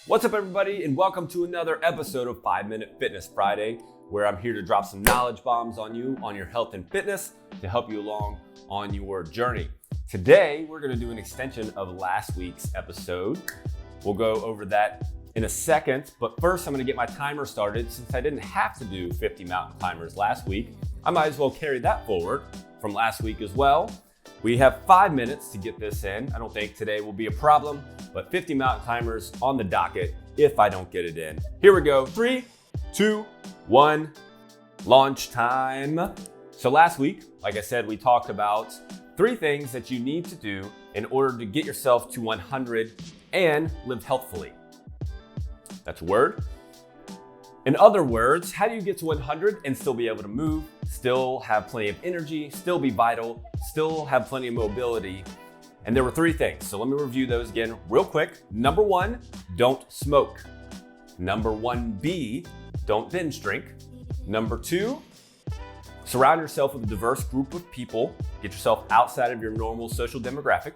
What's up, everybody, and welcome to another episode of 5-Minute Fitness Friday, where I'm here to drop some knowledge bombs on you on your health and fitness to help you along on your journey. Today, we're going to do an extension of last week's episode. We'll go over that in a second, but first I'm going to get my timer started. Since I didn't have to do 50 mountain climbers last week, I might as well carry that forward from last week as well. We have 5 minutes to get this in. I don't think today will be a problem, but 50 mountain climbers on the docket if I don't get it in. Here we go. 3, 2, 1, launch time. So last week, like I said, we talked about 3 things that you need to do in order to get yourself to 100 and live healthfully. That's a word. In other words, how do you get to 100 and still be able to move, still have plenty of energy, still be vital, still have plenty of mobility? And there were 3 things. So let me review those again real quick. Number 1, don't smoke. Number 1B, don't binge drink. Number 2, surround yourself with a diverse group of people. Get yourself outside of your normal social demographic.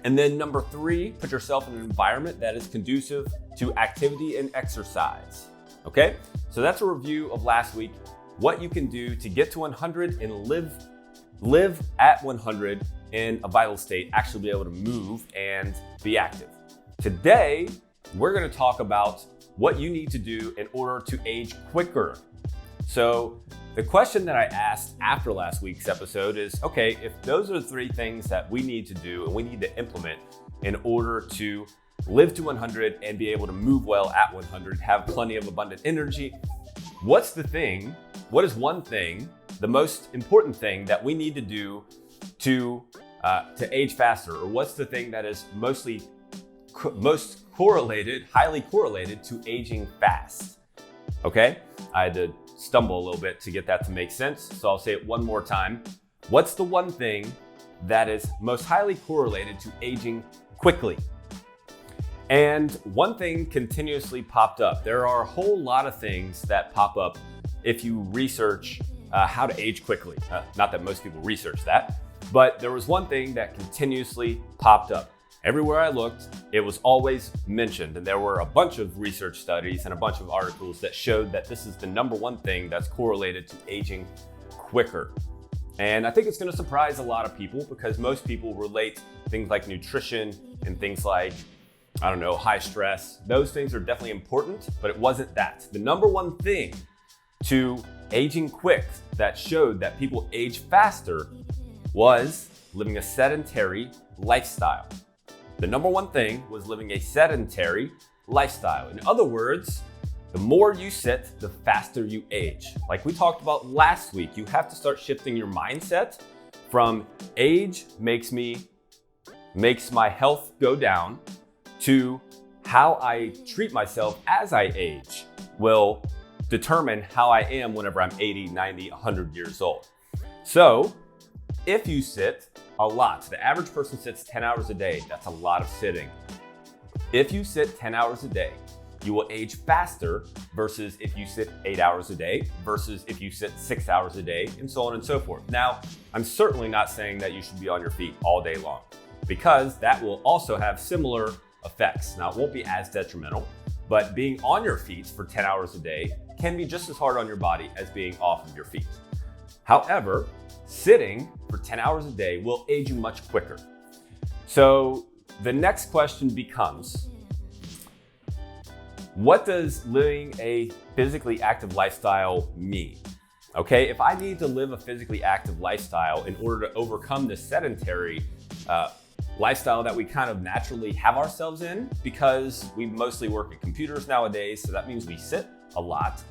And then number 3, put yourself in an environment that is conducive to activity and exercise. Okay? So that's a review of last week, what you can do to get to 100 and live at 100 in a vital state, actually be able to move and be active. Today, we're going to talk about what you need to do in order to age quicker. So the question that I asked after last week's episode is, okay, if those are the 3 things that we need to do and we need to implement in order to live to 100 and be able to move well at 100, have plenty of abundant energy, what is one thing, the most important thing that we need to do to age faster? Or what's the thing that is highly correlated to aging fast? Okay, I had to stumble a little bit to get that to make sense, so I'll say it one more time. What's the one thing that is most highly correlated to aging quickly? And one thing continuously popped up. There are a whole lot of things that pop up if you research how to age quickly. Not that most people research that, but there was one thing that continuously popped up. Everywhere I looked, it was always mentioned, and there were a bunch of research studies and a bunch of articles that showed that this is the number one thing that's correlated to aging quicker. And I think it's going to surprise a lot of people because most people relate things like nutrition and things like, I don't know, high stress. Those things are definitely important, but it wasn't that. The number one thing to aging quick that showed that people age faster was living a sedentary lifestyle. The number one thing was living a sedentary lifestyle. In other words, the more you sit, the faster you age. Like we talked about last week, you have to start shifting your mindset from age makes my health go down to how I treat myself as I age will determine how I am whenever I'm 80, 90, 100 years old. So if you sit a lot, the average person sits 10 hours a day. That's a lot of sitting. If you sit 10 hours a day, you will age faster versus if you sit 8 hours a day versus if you sit 6 hours a day, and so on and so forth. Now, I'm certainly not saying that you should be on your feet all day long because that will also have similar effects. Now, it won't be as detrimental, but being on your feet for 10 hours a day can be just as hard on your body as being off of your feet. However, sitting for 10 hours a day will age you much quicker. So the next question becomes, what does living a physically active lifestyle mean? Okay, if I need to live a physically active lifestyle in order to overcome the sedentary lifestyle that we kind of naturally have ourselves in, because we mostly work at computers nowadays, so that means we sit a lot.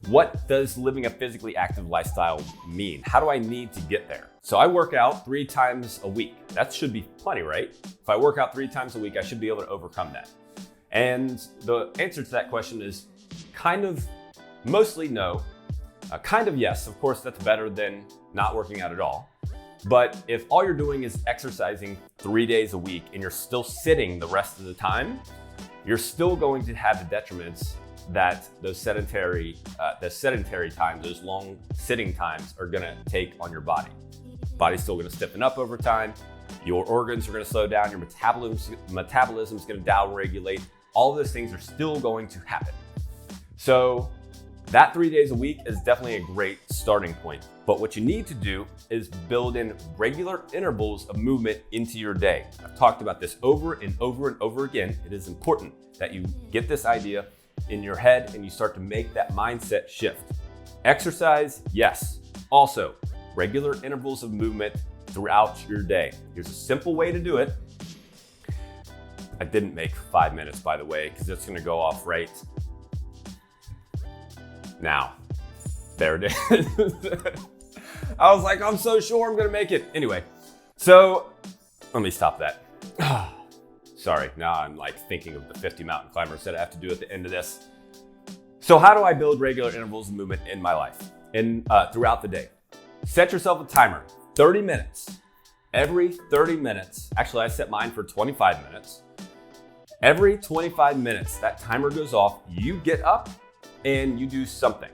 What does living a physically active lifestyle mean? How do I need to get there? So I work out 3 times a week. That should be plenty, right? If I work out 3 times a week, I should be able to overcome that. And the answer to that question is kind of mostly no, kind of yes. Of course, that's better than not working out at all. But if all you're doing is exercising 3 days a week and you're still sitting the rest of the time, you're still going to have the detriments that those sedentary times, those long sitting times are gonna take on your body. Body's still gonna stiffen up over time. Your organs are gonna slow down. Your metabolism is gonna down regulate. all of those things are still going to happen. So that 3 days a week is definitely a great starting point. But what you need to do is build in regular intervals of movement into your day. I've talked about this over and over and over again. It is important that you get this idea in your head and you start to make that mindset shift. Exercise, yes. Also, regular intervals of movement throughout your day. Here's a simple way to do it. I didn't make 5 minutes, by the way, because it's gonna go off right now. There it is. I was like, I'm so sure I'm gonna make it. Anyway, so let me stop that. Sorry, now I'm like thinking of the 50 mountain climbers that I have to do at the end of this. So how do I build regular intervals of movement in my life and throughout the day? Set yourself a timer, 30 minutes. Every 30 minutes, actually I set mine for 25 minutes. Every 25 minutes, that timer goes off, you get up and you do something.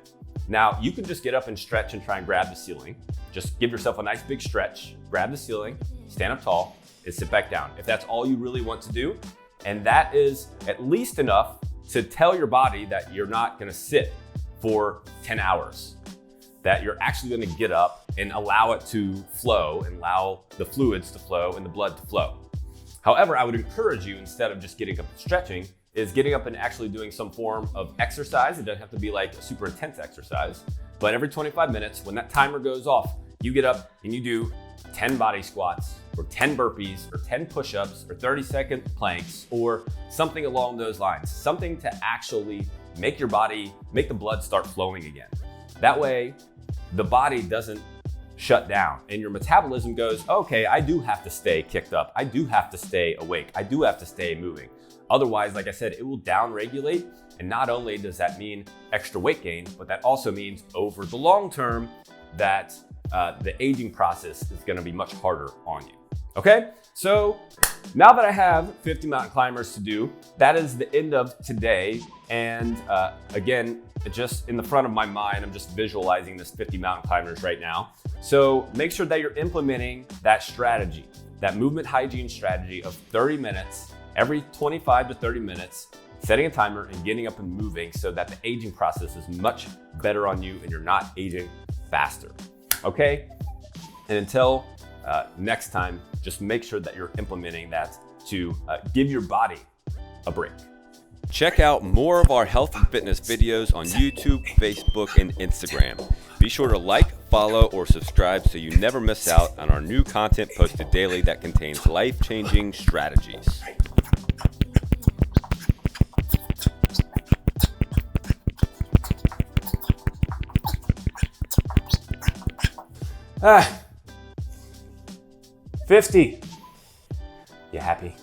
Now, you can just get up and stretch and try and grab the ceiling. Just give yourself a nice big stretch, grab the ceiling, stand up tall, and sit back down. If that's all you really want to do, and that is at least enough to tell your body that you're not gonna sit for 10 hours, that you're actually gonna get up and allow it to flow and allow the fluids to flow and the blood to flow. However, I would encourage you, instead of just getting up and stretching, is getting up and actually doing some form of exercise. It doesn't have to be like a super intense exercise, but every 25 minutes, when that timer goes off, you get up and you do 10 body squats or 10 burpees or 10 push-ups or 30-second planks or something along those lines. Something to actually make your body, make the blood start flowing again. That way, the body doesn't shut down and your metabolism goes, okay, I do have to stay kicked up. I do have to stay awake. I do have to stay moving. Otherwise, like I said, it will down-regulate. And not only does that mean extra weight gain, but that also means over the long term that the aging process is gonna be much harder on you. Okay, so now that I have 50 mountain climbers to do, that is the end of today. And again, just in the front of my mind, I'm just visualizing this 50 mountain climbers right now. So make sure that you're implementing that strategy, that movement hygiene strategy of 30 minutes, every 25 to 30 minutes, setting a timer and getting up and moving so that the aging process is much better on you and you're not aging faster. Okay? And until next time, just make sure that you're implementing that to give your body a break. Check out more of our health and fitness videos on YouTube, Facebook, and Instagram. Be sure to like, follow, or subscribe so you never miss out on our new content posted daily that contains life-changing strategies. $50. You happy?